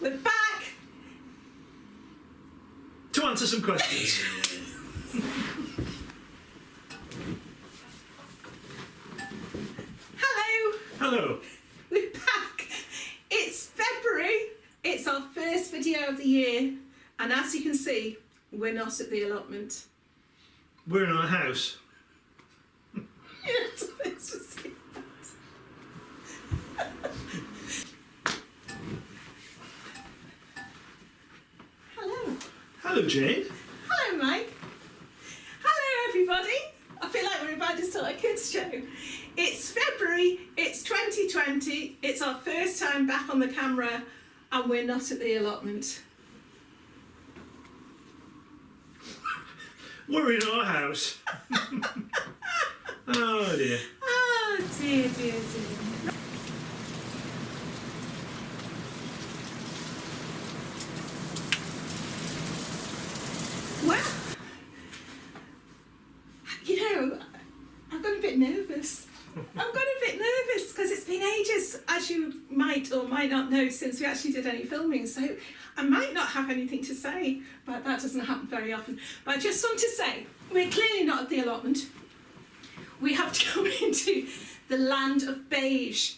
We're back to answer some questions. Hello. Hello. We're back. It's February. It's our first video of the year, and as you can see, we're not at the allotment. We're in our house. You're not supposed to see that. Hello. Hello, Jane. Hello, Mike. Hello, everybody. I feel like we're about to start a kids' show. It's February, it's 2020, it's our first time back on the camera, and we're not at the allotment. We're in our house. Oh dear. Oh dear, dear, dear. Well, you know, I've got a bit nervous. Because it's been ages, as you might or might not know, since we actually did any filming, so I might not have anything to say, but that doesn't happen very often. But I just want to say, we're clearly not at the allotment. We have come into the land of beige.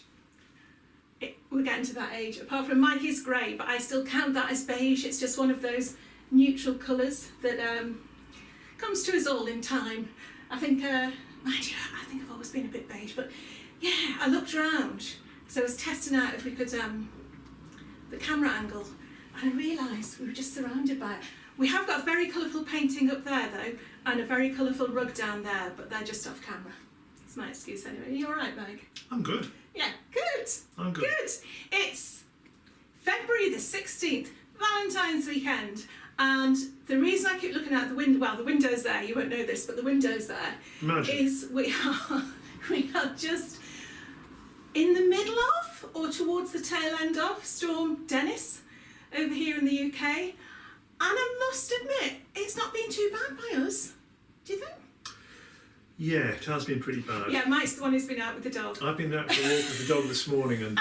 We're getting to that age. Apart from Mikey's grey, but I still count that as beige. It's just one of those neutral colours that comes to us all in time. I think, mind you, I think I've always been a bit beige, but yeah, I looked around, so I was testing out if we could, the camera angle, and I realised we were just surrounded by it. We have got a very colourful painting up there though, and a very colourful rug down there, but they're just off camera. It's my excuse anyway. Are you alright, Meg? I'm good. Yeah, good. I'm good. Good. It's February the 16th, Valentine's weekend, and the reason I keep looking out the window, well, the window's there, you won't know this, but the window's there, Imagine. is we are just in the middle of, or towards the tail end of, Storm Dennis over here in the UK, and I must admit, it's not been too bad by us. Do you think? Yeah, it has been pretty bad. Yeah, Mike's the one who's been out with the dog. I've been out for a walk with the dog this morning, and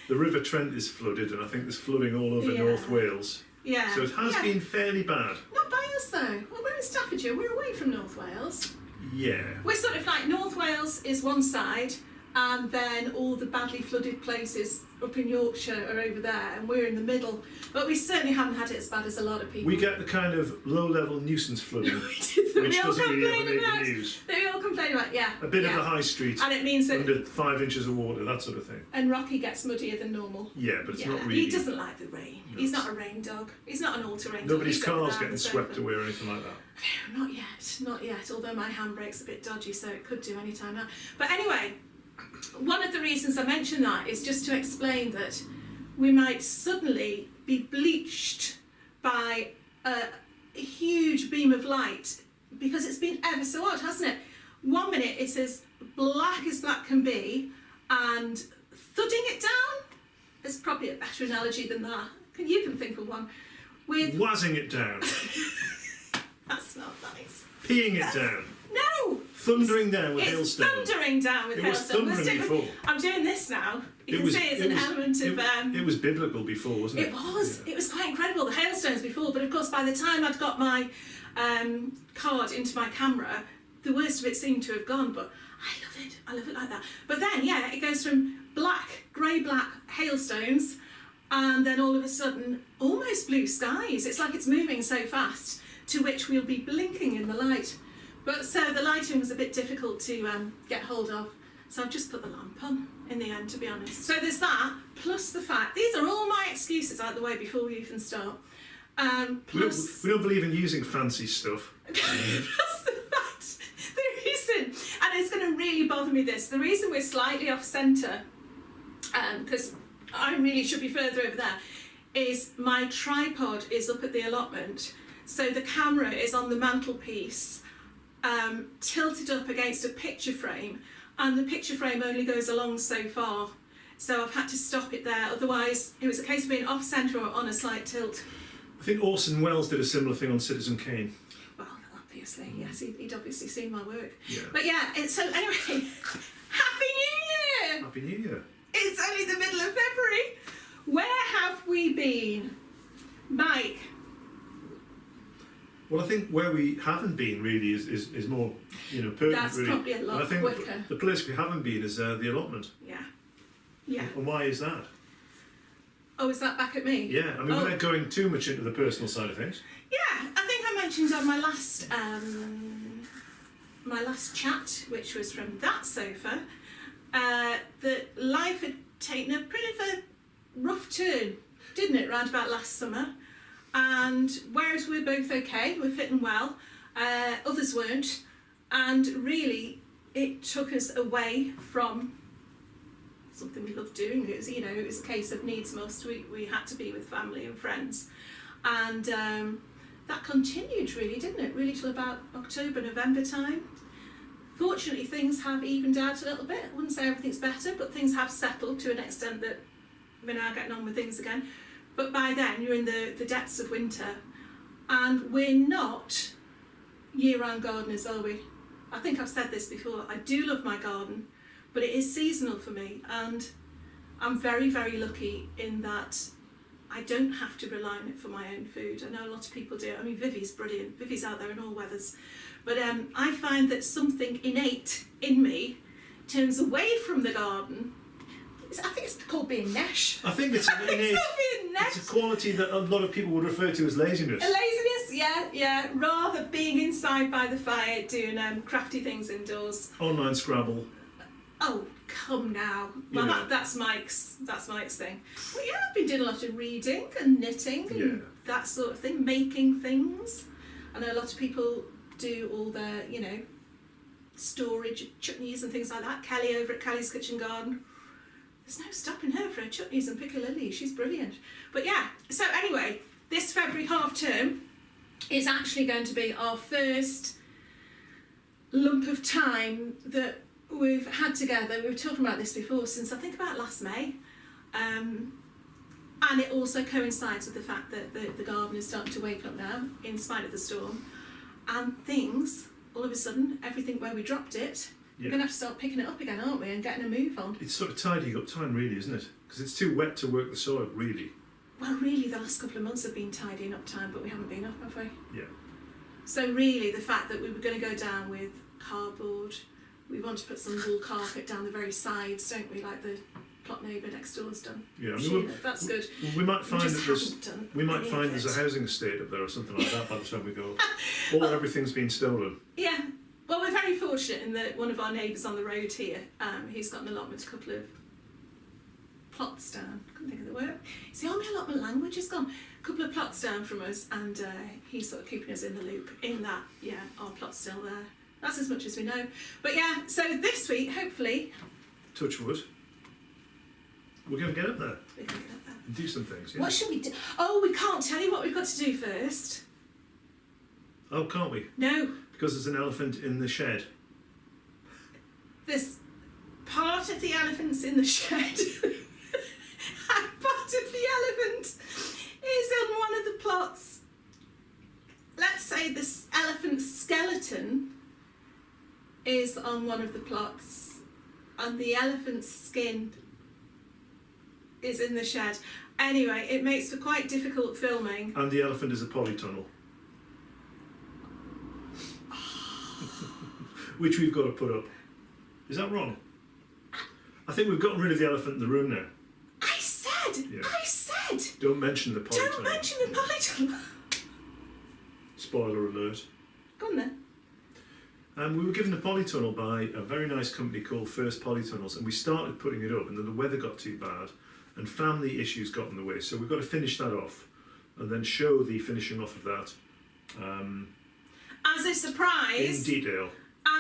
the River Trent is flooded, and I think there's flooding all over North Wales. Yeah. So it has been fairly bad. Not by us though. Well, we're in Staffordshire, we're away from North Wales. Yeah. We're sort of like, North Wales is one side, and then all the badly flooded places up in Yorkshire are over there, and we're in the middle. But we certainly haven't had it as bad as a lot of people. We get the kind of low-level nuisance flooding, which doesn't really ever make the news. That we all complain about, yeah. A bit of the high street, and it means that under 5 inches of water, that sort of thing. And Rocky gets muddier than normal. Yeah, but it's not really. He doesn't like the rain. No. He's not a rain dog. He's not an all-terrain dog. Nobody's car's getting swept away or anything like that. No, not yet, not yet. Although my handbrake's a bit dodgy, so it could do any time now. But anyway, one of the reasons I mention that is just to explain that we might suddenly be bleached by a huge beam of light, because it's been ever so odd, hasn't it? 1 minute it's as black can be, and thudding it down is probably a better analogy than that. You can think of one. With wazzing it down. That's not nice. Peeing it down. No! Thundering down with hailstones. It's thundering down with hailstones. It was thundering before. I'm doing this now. You can see it's an element of... It was biblical before, wasn't it? It was. Yeah. It was quite incredible, the hailstones before, but of course by the time I'd got my card into my camera, the worst of it seemed to have gone, but I love it. I love it like that. But then, yeah, it goes from grey-black hailstones, and then all of a sudden, almost blue skies. It's like it's moving so fast, to which we'll be blinking in the light. But so the lighting was a bit difficult to get hold of, so I've just put the lamp on in the end, to be honest. So there's that, plus the fact, these are all my excuses out the way before we even start. Plus, we don't believe in using fancy stuff. Plus the fact, the reason, and it's going to really bother me this, the reason we're slightly off centre, because I really should be further over there, is my tripod is up at the allotment, so the camera is on the mantelpiece, tilted up against a picture frame, and the picture frame only goes along so far, so I've had to stop it there. Otherwise it was a case of being off centre or on a slight tilt. I think Orson Welles did a similar thing on Citizen Kane. Well, obviously, yes, he'd obviously seen my work. Yeah. But yeah, so anyway, Happy New Year! Happy New Year. It's only the middle of February. Where have we been? been? Mike? Well, I think where we haven't been really is more, pertinent. That's really. probably a lot and I think quicker. the place we haven't been is the allotment. Yeah. Yeah. And why is that? Oh, is that back at me? Yeah, I mean, without going too much into the personal side of things. Yeah, I think I mentioned on my last chat, which was from that sofa, that life had taken a pretty of a rough turn, didn't it, round about last summer? And whereas we're both okay, we're fitting well, others weren't, and really it took us away from something we loved doing. It was, it was a case of needs must. We had to be with family and friends, and that continued really, didn't it? Really till about October, November time. Fortunately, things have evened out a little bit. I wouldn't say everything's better, but things have settled to an extent that we're now getting on with things again. But by then, you're in the depths of winter, and we're not year-round gardeners, are we? I think I've said this before. I do love my garden, but it is seasonal for me, and I'm very, very lucky in that I don't have to rely on it for my own food. I know a lot of people do. I mean, Vivi's brilliant. Vivi's out there in all weathers. But I find that something innate in me turns away from the garden. I think it's called being nesh. I think it's an innate, it's a quality that a lot of people would refer to as laziness. Laziness, yeah. Rather being inside by the fire, doing crafty things indoors. Online Scrabble. Oh, come now. Well, that's Mike's thing. Well, yeah, I've been doing a lot of reading and knitting and that sort of thing, making things. I know a lot of people do all their, storage chutneys and things like that. Kelly over at Kelly's Kitchen Garden. There's no stopping her for her chutneys and piccalilli. She's brilliant. But yeah, so anyway, this February half term is actually going to be our first lump of time that we've had together. We were talking about this before, since I think about last May. And it also coincides with the fact that the garden is starting to wake up now, in spite of the storm. And things, all of a sudden, everything where we dropped it, we're going to have to start picking it up again, aren't we, and getting a move on. It's sort of tidying up time, really, isn't it? Because it's too wet to work the soil, really. Well, really, the last couple of months have been tidying up time, but we haven't been up, have we? Yeah. So really, the fact that we were going to go down with cardboard, we want to put some wool carpet down the very sides, don't we, like the plot neighbour next door's done. Yeah, I mean, that's good. We might find there's a housing estate up there or something like that by the time we go. Or everything's been stolen. Yeah. Well, we're very fortunate in that one of our neighbours on the road here, he's got an allotment, a couple of plots down. I couldn't think of the word. See, all my allotment language is gone. A couple of plots down from us, and he's sort of keeping us in the loop in that, our plot's still there. That's as much as we know. But yeah, so this week, hopefully... Touch wood. We're going to get up there. We're going to get up there. And do some things, What should we do? Oh, we can't tell you what we've got to do first. Oh, can't we? No. Because there's an elephant in the shed. There's part of the elephant's in the shed. And part of the elephant is on one of the plots. Let's say this elephant's skeleton is on one of the plots, and the elephant's skin is in the shed. Anyway, it makes for quite difficult filming. And the elephant is a polytunnel. Which we've got to put up. Is that wrong? I think we've gotten rid of the elephant in the room now. I said! Don't mention the polytunnel. Don't mention the polytunnel. Spoiler alert. Go on then. We were given a polytunnel by a very nice company called First Polytunnels, and we started putting it up, and then the weather got too bad and family issues got in the way, so we've got to finish that off and then show the finishing off of that as a surprise, in detail.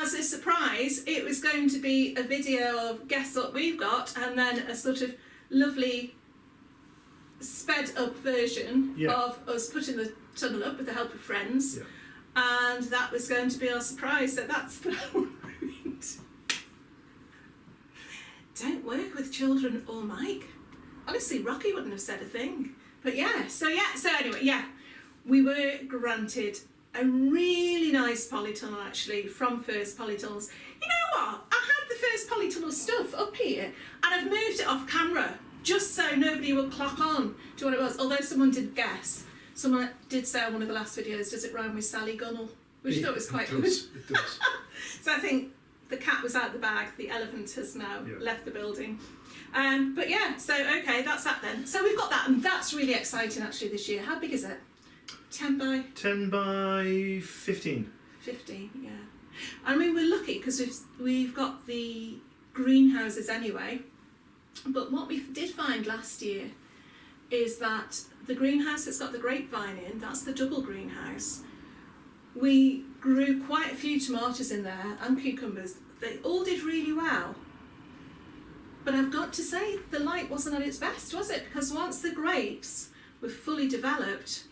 As a surprise, it was going to be a video of guess what we've got, and then a sort of lovely sped up version of us putting the tunnel up with the help of friends. And that was going to be our surprise, so that's the ruined. Don't work with children or Mike. Honestly, Rocky wouldn't have said a thing. But so anyway, we were granted a really nice polytunnel actually from First Polytunnels. You know what? I had the First Polytunnel stuff up here and I've moved it off camera just so nobody would clock on to what it was. Although someone did guess. Someone did say on one of the last videos, does it rhyme with Sally Gunnell? Which I thought was quite good. It does. So I think the cat was out the bag, the elephant has now left the building. But yeah, so okay, that's that then. So we've got that, and that's really exciting actually this year. How big is it? 10 by? 10 by 15. 15, yeah. I mean, we're lucky because we've got the greenhouses anyway. But what we did find last year is that the greenhouse that's got the grapevine in, that's the double greenhouse. We grew quite a few tomatoes in there and cucumbers. They all did really well. But I've got to say, the light wasn't at its best, was it? Because once the grapes were fully developed,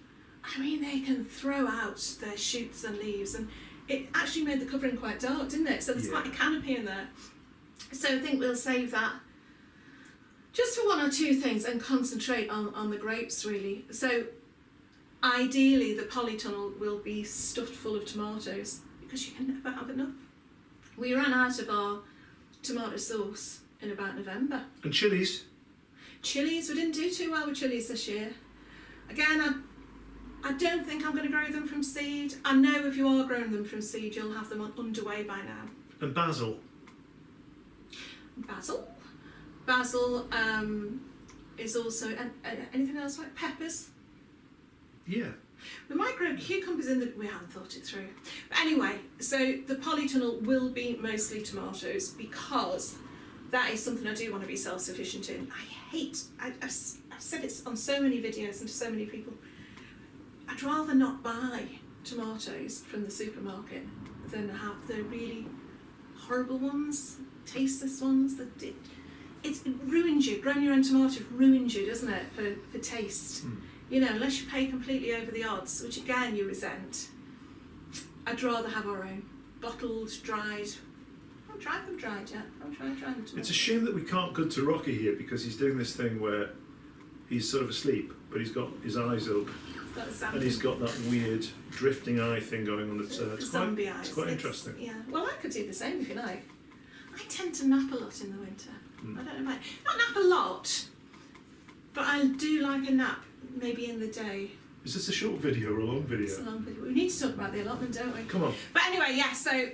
I mean, they can throw out their shoots and leaves, and it actually made the covering quite dark, didn't it? So there's quite a canopy in there. So I think we'll save that just for one or two things and concentrate on the grapes, really. So ideally, the polytunnel will be stuffed full of tomatoes because you can never have enough. We ran out of our tomato sauce in about November. And chilies? Chilies, we didn't do too well with chilies this year. Again, I don't think I'm going to grow them from seed. I know if you are growing them from seed, you'll have them underway by now. And basil? Basil is also, anything else like peppers? Yeah. We might grow cucumbers in the, we haven't thought it through. But anyway, so the polytunnel will be mostly tomatoes because that is something I do want to be self-sufficient in. I've said it on so many videos and to so many people, I'd rather not buy tomatoes from the supermarket than have the really horrible ones, tasteless ones that it ruins you. Growing your own tomatoes ruins you, doesn't it, for taste? You know, unless you pay completely over the odds, which again you resent. I'd rather have our own, bottled, dried. I haven't tried them dried yet. I'm trying to try them tomorrow. It's a shame that we can't go to Rocky here because he's doing this thing where he's sort of asleep, but he's got his eyes open. And he's got that weird drifting eye thing going on. It's quite interesting. Yeah. Well, I could do the same if you like. I tend to nap a lot in the winter. I don't know why. Not nap a lot, but I do like a nap, maybe in the day. Is this a short video or a long video? It's a long video. We need to talk about the allotment, don't we? Come on. But anyway, yeah, so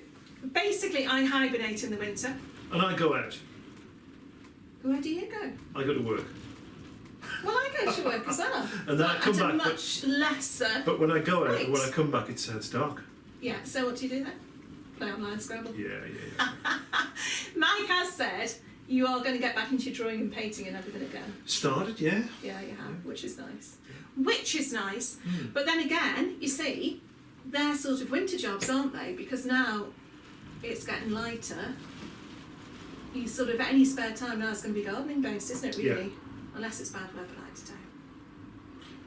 basically I hibernate in the winter. And I go out. Where do you go? I go to work. Well, I go to work as well. And then I come back. At a much lesser. But when I go out, and when I come back, it's dark. Yeah, so what do you do then? Play online Scrabble? Yeah. Mike has said you are going to get back into drawing and painting and everything again. Started, yeah. Yeah, you have, which is nice. Which is nice. But then again, you see, they're sort of winter jobs, aren't they? Because now it's getting lighter. You sort of, any spare time now is going to be gardening based, isn't it, really? Yeah. Unless it's bad weather like today.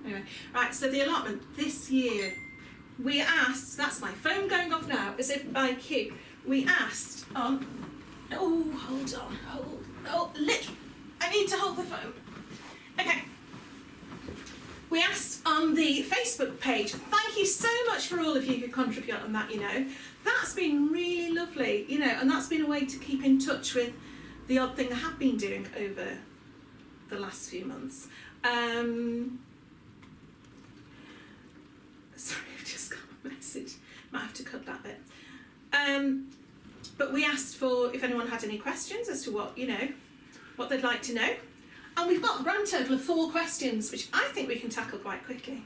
Anyway, right, so the allotment this year, we asked, that's my phone going off now, as if by cue, we asked on, hold on, I need to hold the phone. Okay. We asked on the Facebook page, thank you so much for all of you who contribute on that, you know. That's been really lovely, you know, and that's been a way to keep in touch with the odd thing I have been doing over the last few months. Sorry, I've just got a message. Might have to cut that bit. But we asked for if anyone had any questions as to what, you know, what they'd like to know. And we've got a grand total of 4 questions, which I think we can tackle quite quickly,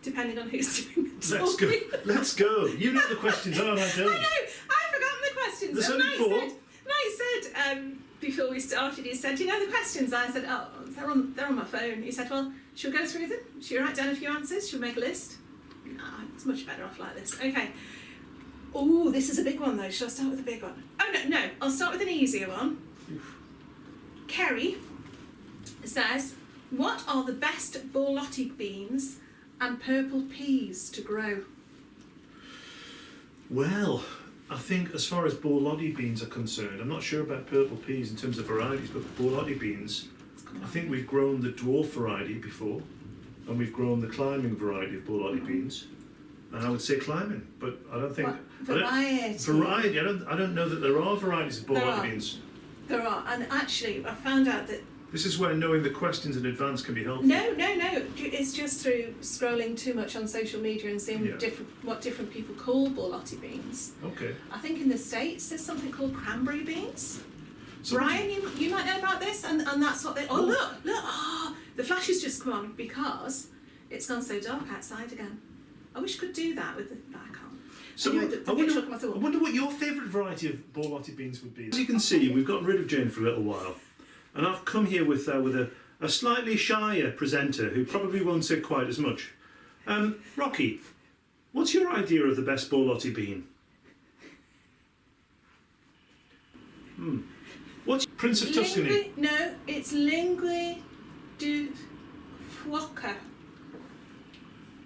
depending on who's doing the talking. Let's go. You know the questions, I don't. I know, I've forgotten the questions. There's only 4. Mike said, before we started, he said, do you know the questions? I said, oh, they're on my phone. He said, well, should we go through them? Should we write down a few answers? Should we make a list? No, it's much better off like this. Okay. Oh, this is a big one though. Shall I start with a big one? Oh, no, I'll start with an easier one. Kerry says, what are the best Borlotti beans and purple peas to grow? Well, I think as far as Borlotti beans are concerned, I'm not sure about purple peas in terms of varieties, but Borlotti beans, I think we've grown the dwarf variety before, and we've grown the climbing variety of Borlotti beans. And I would say climbing, but I don't think... Variety? I don't know that there are varieties of Borlotti beans. There are, and actually I found out that This is where knowing the questions in advance can be helpful. No. It's just through scrolling too much on social media and seeing what different people call Borlotti beans. Okay. I think in the States there's something called cranberry beans. So Brian, you might know about this, and that's what they. Oh look! Oh, the flash has just come on because it's gone so dark outside again. I wish I could do that with the back on. So anyway, I wonder what your favourite variety of Borlotti beans would be. As you can see, we've gotten rid of Jane for a little while, and I've come here with a slightly shyer presenter who probably won't say quite as much. Rocky, what's your idea of the best Borlotti bean? What's Prince of Tuscany? No, it's Lingua di Fuoco.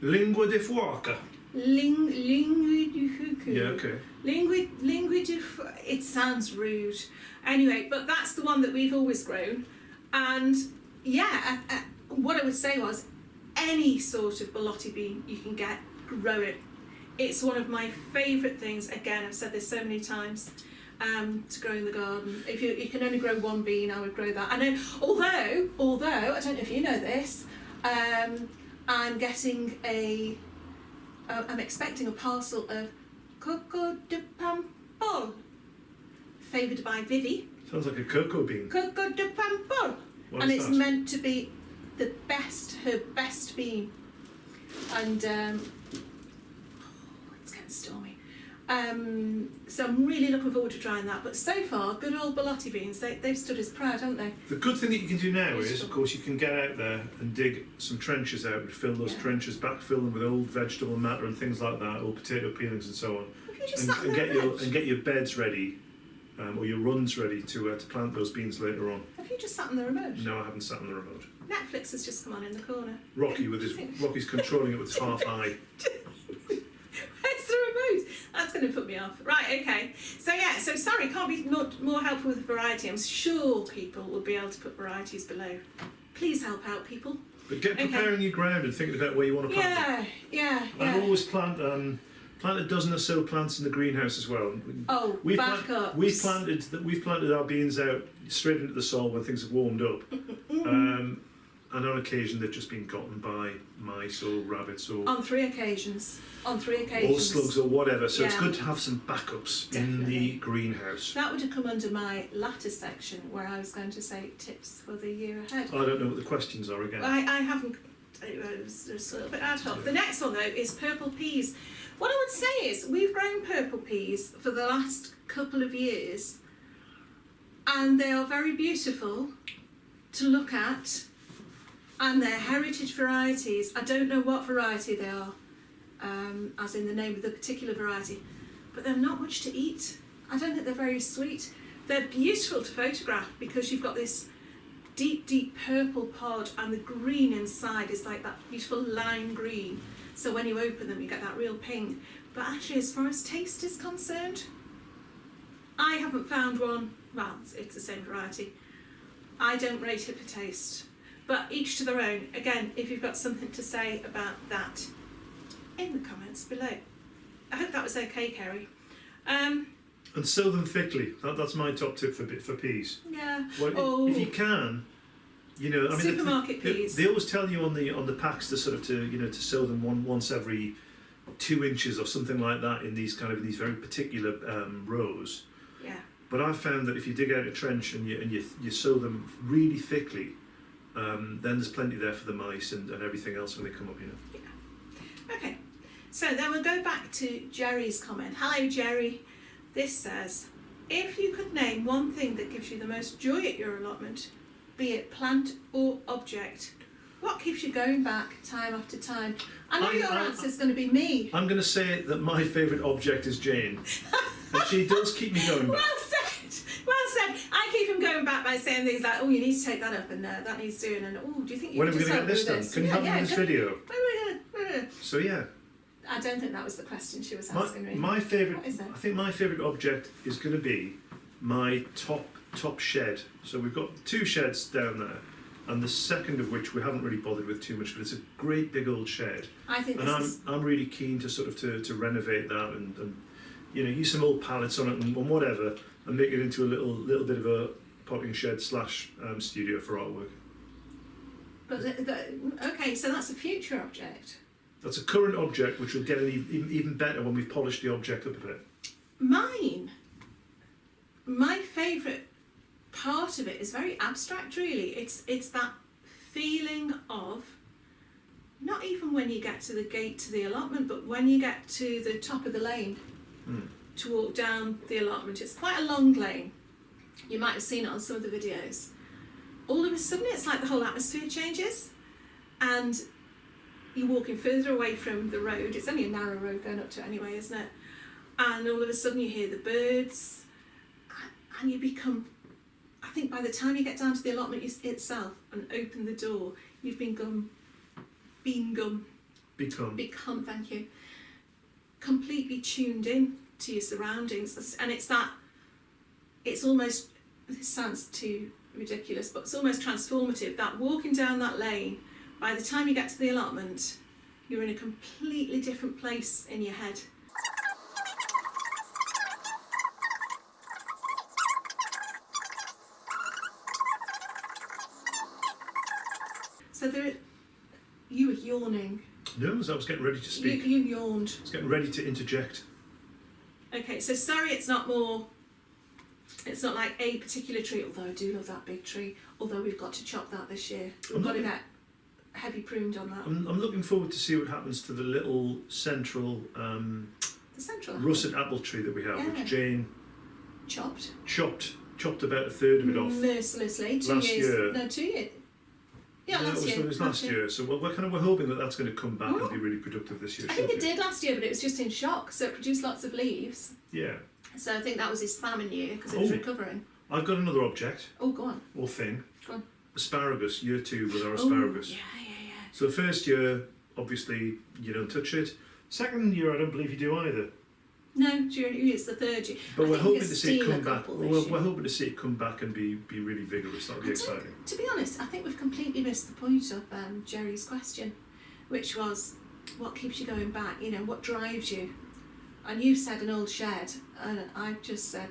Lingua di Fuoco. Lingua di Fuoco. Yeah, okay. Lingua di Fuoco. It sounds rude. Anyway, but that's the one that we've always grown. And yeah, what I would say was any sort of Borlotti bean you can get, grow it. It's one of my favourite things. Again, I've said this so many times. To grow in the garden. If you can only grow one bean, I would grow that. I know, although I don't know if you know this, I'm getting I'm expecting a parcel of coco de pampol, favoured by Vivi. Sounds like a cocoa bean. Coco de pampol, and it's meant to be her best bean, and it's getting stormy. So I'm really looking forward to trying that. But so far, good old Borlotti beans, they've stood us proud, haven't they? The good thing that you can do now is, of course, you can get out there and dig some trenches out and fill those trenches, backfill them with old vegetable matter and things like that, or potato peelings and so on, and get your beds ready, or your runs ready to plant those beans later on. Have you just sat on the remote? No, I haven't sat on the remote. Netflix has just come on in the corner. Rocky's controlling it with his half eye. Where's the remote? That's going to put me off. Right, okay. So yeah, so sorry, can't be more helpful with variety. I'm sure people will be able to put varieties below. Please help out, people. But get preparing your ground and thinking about where you want to plant them. Yeah. I've always plant a dozen or so plants in the greenhouse as well. We've planted our beans out straight into the soil when things have warmed up. And on occasion they've just been gotten by mice or rabbits or... On three occasions. Or slugs or whatever, so it's good to have some backups in the greenhouse. That would have come under my latter section where I was going to say tips for the year ahead. I don't know what the questions are again. I haven't... It's a little bit ad hoc. Yeah. The next one though is purple peas. What I would say is we've grown purple peas for the last couple of years and they are very beautiful to look at. And they're heritage varieties. I don't know what variety they are, as in the name of the particular variety, but they're not much to eat. I don't think they're very sweet. They're beautiful to photograph because you've got this deep purple pod and the green inside is like that beautiful lime green. So when you open them, you get that real pink. But actually, as far as taste is concerned, I haven't found one. Well, it's the same variety. I don't rate it for taste. But each to their own. Again, if you've got something to say about that, in the comments below. I hope that was okay, Kerry. And sow them thickly. That's my top tip for peas. Yeah. Well, if you can, supermarket peas. They always tell you on the packs to to sow them once every 2 inches or something like that in these very particular rows. Yeah. But I've found that if you dig out a trench and you sow them really thickly. Then there's plenty there for the mice and everything else when they come up, Yeah. Okay, so then we'll go back to Jerry's comment. Hello, Jerry. This says, if you could name one thing that gives you the most joy at your allotment, be it plant or object, what keeps you going back time after time? I know your answer's going to be me. I'm going to say that my favourite object is Jane. And she does keep me going back. Well said. I keep him going back by saying things like, oh, you need to take that up and that needs doing, and oh, do you think you when can just help me with this? Can you help me with this video? So yeah. I don't think that was the question she was asking me. My favourite, I think my favourite object is going to be my top shed. So we've got 2 sheds down there, and the second of which we haven't really bothered with too much, but it's a great big old shed. I think I'm really keen to to renovate that and use some old pallets on it and whatever, and make it into a little bit of a potting shed / studio for artwork. But okay, so that's a future object. That's a current object which will get even better when we've polished the object up a bit. My favourite part of it is very abstract, really. It's that feeling of, not even when you get to the gate to the allotment, but when you get to the top of the lane to walk down the allotment. It's quite a long lane. You might have seen it on some of the videos. All of a sudden it's like the whole atmosphere changes and you're walking further away from the road. It's only a narrow road going up to it anyway, isn't it? And all of a sudden you hear the birds and you become, I think by the time you get down to the allotment itself and open the door, you've become, thank you, completely tuned in to your surroundings. And it's almost, this sounds too ridiculous, but it's almost transformative, that walking down that lane, by the time you get to the allotment, you're in a completely different place in your head. So you were yawning. No, as I was getting ready to speak. You yawned. I was getting ready to interject. Okay, so sorry it's not like a particular tree, although I do love that big tree, although we've got to chop that this year. We've got to get heavy pruned on that. I'm looking forward to see what happens to the little central, russet apple tree that we have, which Jane chopped about a third of it off. Mercilessly. 2 years. No, 2 years. Yeah, last year. It was last year. So we're hoping that that's going to come back and be really productive this year. I think it did last year, but it was just in shock, so it produced lots of leaves. Yeah. So I think that was his famine year because it was recovering. I've got another object. Oh, go on. Or thing. Go on. Asparagus, year 2 with our asparagus. Yeah. So the first year, obviously, you don't touch it. Second year, I don't believe you do either. No, it's the third year. But we're hoping to see it come back. We're hoping to see it come back and be really vigorous. That'll be exciting. To be honest, I think we've completely missed the point of Jerry's question, which was, what keeps you going back? You know, what drives you? And you said an old shed, and I just said.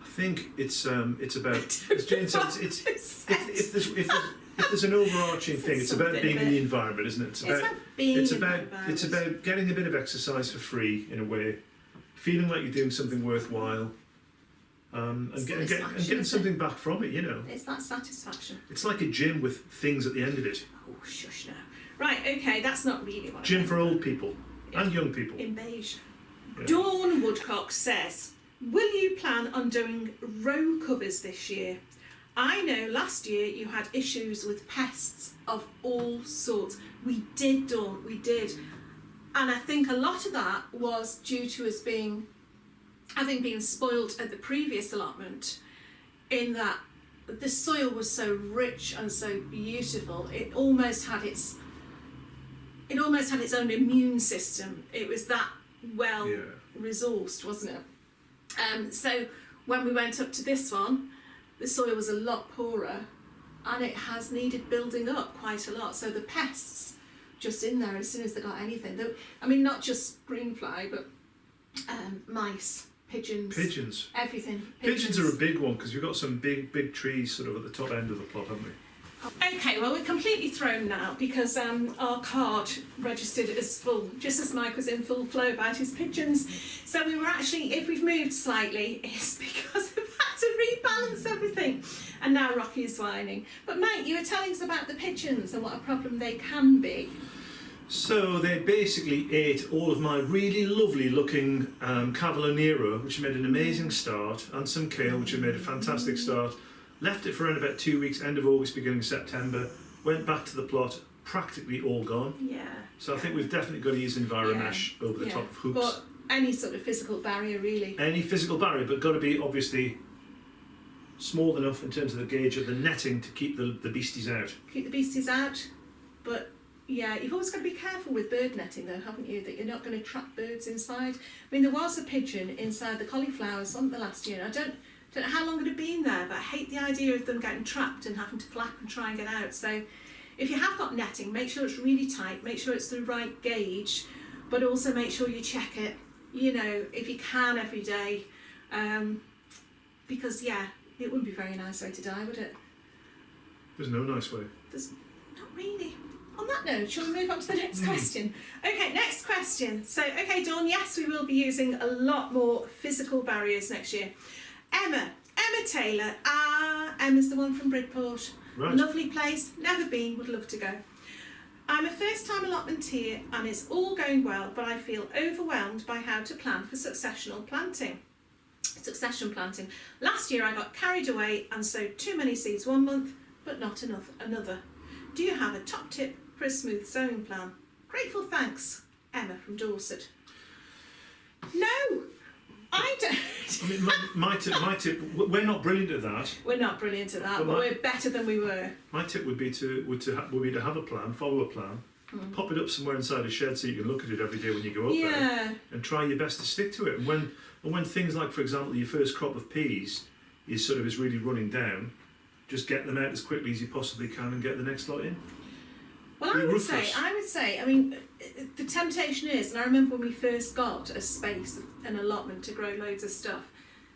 I think it's about, as Jane said, if there's an overarching thing, it's about being in the environment, isn't it? It's about getting a bit of exercise for free in a way, feeling like you're doing something worthwhile, and getting something back from it. You know. It's that satisfaction. It's like a gym with things at the end of it. Oh, shush now. Right, okay, that's not really what. Gym for old people and young people. In beige. Yeah. Dawn Woodcock says, will you plan on doing row covers this year? I know last year you had issues with pests of all sorts. We did, Dawn, we did. And I think a lot of that was due to us having been spoilt at the previous allotment, in that the soil was so rich and so beautiful. It almost had its own immune system. It was that resourced, wasn't it? So when we went up to this one, the soil was a lot poorer and it has needed building up quite a lot. So the pests just in there as soon as they got anything. I mean, not just greenfly, but mice, pigeons. Everything. Pigeons are a big one because we've got some big trees sort of at the top end of the plot, haven't we? Okay, well, we're completely thrown now because our card registered as full, just as Mike was in full flow about his pigeons. So we were actually, if we've moved slightly, it's because we've had to rebalance everything. And now Rocky is whining. But Mike, you were telling us about the pigeons and what a problem they can be. So they basically ate all of my really lovely looking Cavolo Nero, which made an amazing start, and some kale, which had made a fantastic start. Left it for around about 2 weeks, end of August, beginning of September. Went back to the plot, practically all gone. Yeah. So I think we've definitely got to use Enviromesh over the top of hoops. But any sort of physical barrier, really. Any physical barrier, but got to be obviously small enough in terms of the gauge of the netting to keep the beasties out. Keep the beasties out, but yeah, you've always got to be careful with bird netting though, haven't you? That you're not going to trap birds inside. I mean, there was a pigeon inside the cauliflowers on the last year, and I don't know how long it had been there, but I hate the idea of them getting trapped and having to flap and try and get out. So if you have got netting, make sure it's really tight, make sure it's the right gauge, but also make sure you check it, you know, if you can every day. because yeah, it wouldn't be a very nice way to die, would it? There's no nice way. There's not really. On that note, shall we move on to the next question? Okay, next question. So, okay, Dawn, yes, we will be using a lot more physical barriers next year. Emma Taylor. Emma's the one from Bridport. Right. Lovely place, never been, would love to go. I'm a first-time allotmenteer and it's all going well, but I feel overwhelmed by how to plan for succession planting. Last year I got carried away and sowed too many seeds one month, but not enough another. Do you have a top tip for a smooth sowing plan? Grateful thanks, Emma from Dorset. No, I don't. I mean, my tip. We're not brilliant at that. We're not brilliant at that, but we're better than we were. My tip would be to have a plan, follow a plan, pop it up somewhere inside a shed so you can look at it every day when you go up there, and try your best to stick to it. And when things like, for example, your first crop of peas is really running down, just get them out as quickly as you possibly can and get the next lot in. Well, I would say, I mean, the temptation is, and I remember when we first got a space, an allotment to grow loads of stuff,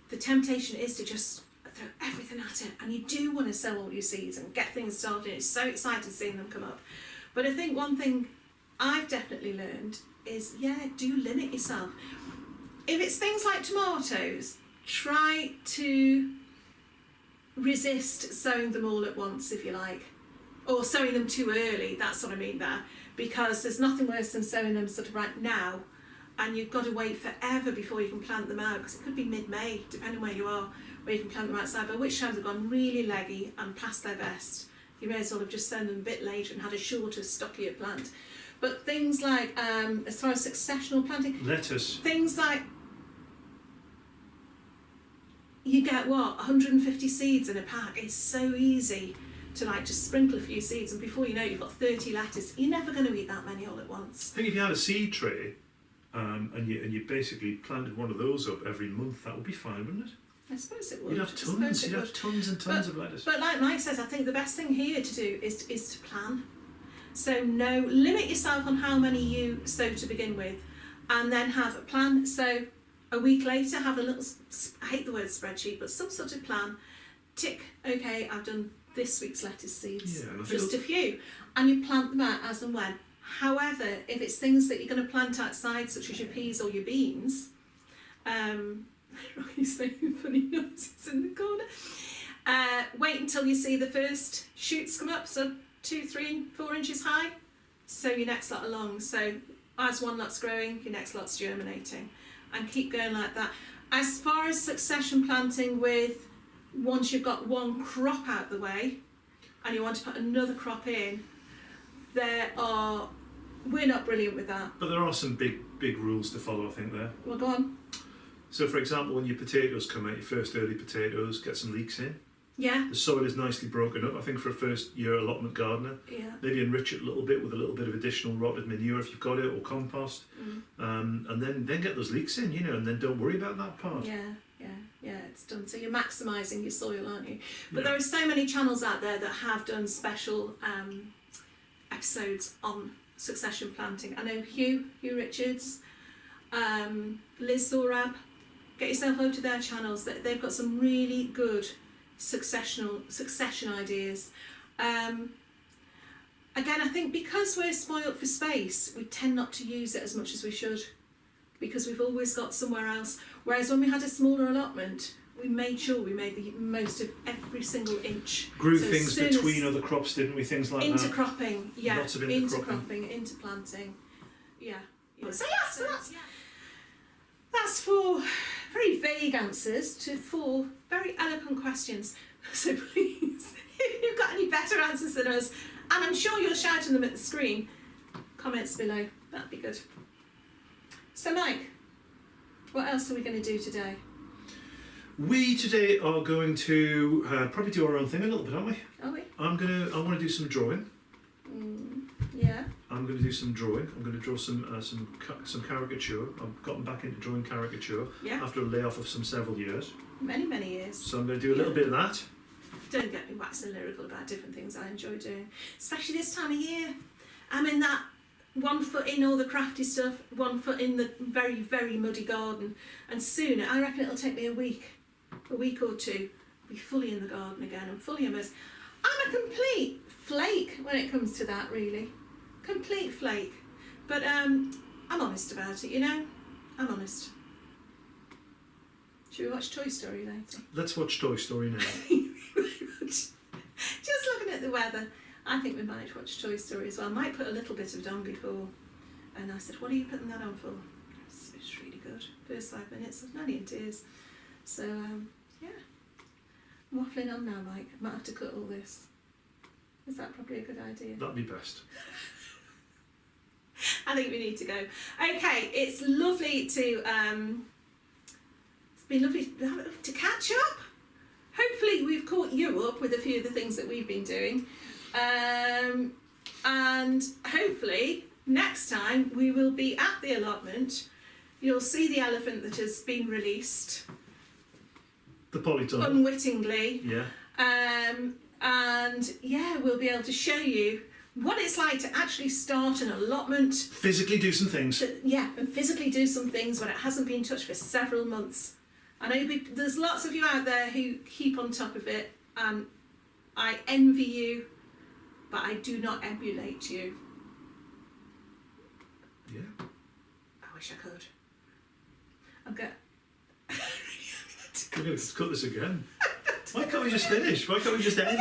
the temptation is to just throw everything at it, and you do want to sow all your seeds and get things started. It's so exciting seeing them come up. But I think one thing I've definitely learned is, do limit yourself. If it's things like tomatoes, try to resist sowing them all at once, if you like. Or sowing them too early, that's what I mean there. Because there's nothing worse than sowing them sort of right now, and you've got to wait forever before you can plant them out, because it could be mid-May, depending where you are, where you can plant them outside, by which time they've gone really leggy and past their best. You may as well have just sown them a bit later and had a shorter, stockier plant. But things like, as far as successional planting... Lettuce. Things like... You get, 150 seeds in a pack. It's so easy to just sprinkle a few seeds, and before you know you've got 30 lettuce. You're never going to eat that many all at once. I think if you had a seed tray and you basically planted one of those up every month, that would be fine, wouldn't it? I suppose it would. You'd have tons. You'd have tons and tons of lettuce. But like Mike says, I think the best thing here to do is to plan. So limit yourself on how many you sow to begin with, and then have a plan. So a week later, have a little, I hate the word spreadsheet, but some sort of plan. Tick, okay, I've done this week's lettuce seeds, just a few, and you plant them out as and when. However, if it's things that you're going to plant outside, such as your peas or your beans, Rocky's making funny noises in the corner. Wait until you see the first shoots come up, so 2, 3, 4 inches high. Sow your next lot along. So as one lot's growing, your next lot's germinating, and keep going like that. As far as succession planting with, once you've got one crop out the way and you want to put another crop in, we're not brilliant with that. But there are some big rules to follow, I think, there. Well, go on. So, for example, when your potatoes come out, your first early potatoes, get some leeks in. Yeah. The soil is nicely broken up, I think, for a first year allotment gardener. Yeah. Maybe enrich it a little bit with a little bit of additional rotted manure if you've got it, or compost. And then get those leeks in, and then don't worry about that part. Yeah, it's done. So you're maximising your soil, aren't you? But there are so many channels out there that have done special episodes on succession planting. I know Hugh Richards, Liz Zorab. Get yourself over to their channels. They've got some really good succession ideas. Again, I think because we're spoilt for space, we tend not to use it as much as we should, because we've always got somewhere else. Whereas when we had a smaller allotment, we made sure we made the most of every single inch. Grew things between other crops, didn't we? Things like intercropping, that. Lots of intercropping, interplanting. So that's 4 very vague answers to 4 very eloquent questions. So please, if you've got any better answers than us, and I'm sure you're shouting them at the screen, comments below. That'd be good. So Mike, what else are we going to do today? We today are going to probably do our own thing a little bit, aren't we? Are we? I want to do some drawing. Yeah. I'm going to do some drawing. I'm going to draw some caricature. I've gotten back into drawing caricature after a layoff of several years. Many years. So I'm going to do a little bit of that. Don't get me waxing lyrical about different things I enjoy doing, especially this time of year. I'm in that 1 foot in all the crafty stuff, 1 foot in the very, very muddy garden, and soon, I reckon it'll take me a week a week or two, I'll be fully in the garden again and fully immersed. I'm a complete flake when it comes to that, really. Complete flake. But I'm honest about it, you know? I'm honest. Should we watch Toy Story later? Let's watch Toy Story now. Just looking at the weather, I think we might watch Toy Story as well. I might put a little bit of it on before. And I said, what are you putting that on for? It's really good. First 5 minutes, I'm nearly in tears. So, yeah. I'm waffling on now, Mike. I might have to cut all this. Is that probably a good idea? That'd be best. I think we need to go. Okay, it's lovely to it's been lovely to catch up. Hopefully we've caught you up with a few of the things that we've been doing. And hopefully next time we will be at the allotment. You'll see the elephant that has been released. The Polytunnel. Unwittingly. Yeah. And yeah, we'll be able to show you what it's like to actually start an allotment. Physically do some things. And physically do some things when it hasn't been touched for several months. I know there's lots of you out there who keep on top of it, and I envy you, but I do not emulate you. Yeah. I wish I could. I'm going We're going to cut this again. Why can't we just finish? Why can't we just end?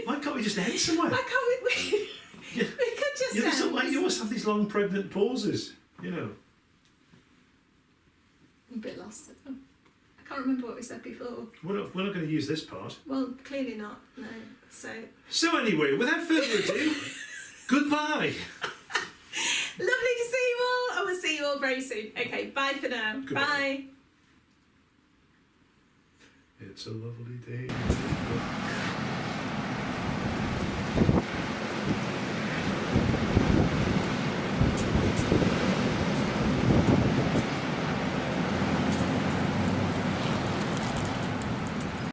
Why can't we just end somewhere? Why can't we? We could just You end. like you always have these long pregnant pauses, you know. I'm a bit lost. I can't remember what we said before. We're not going to use this part. Well, clearly not. No. So anyway, without further ado, goodbye. Lovely to see you all. I will see you all very soon. Okay, bye for now. Goodbye. Bye. It's a lovely day.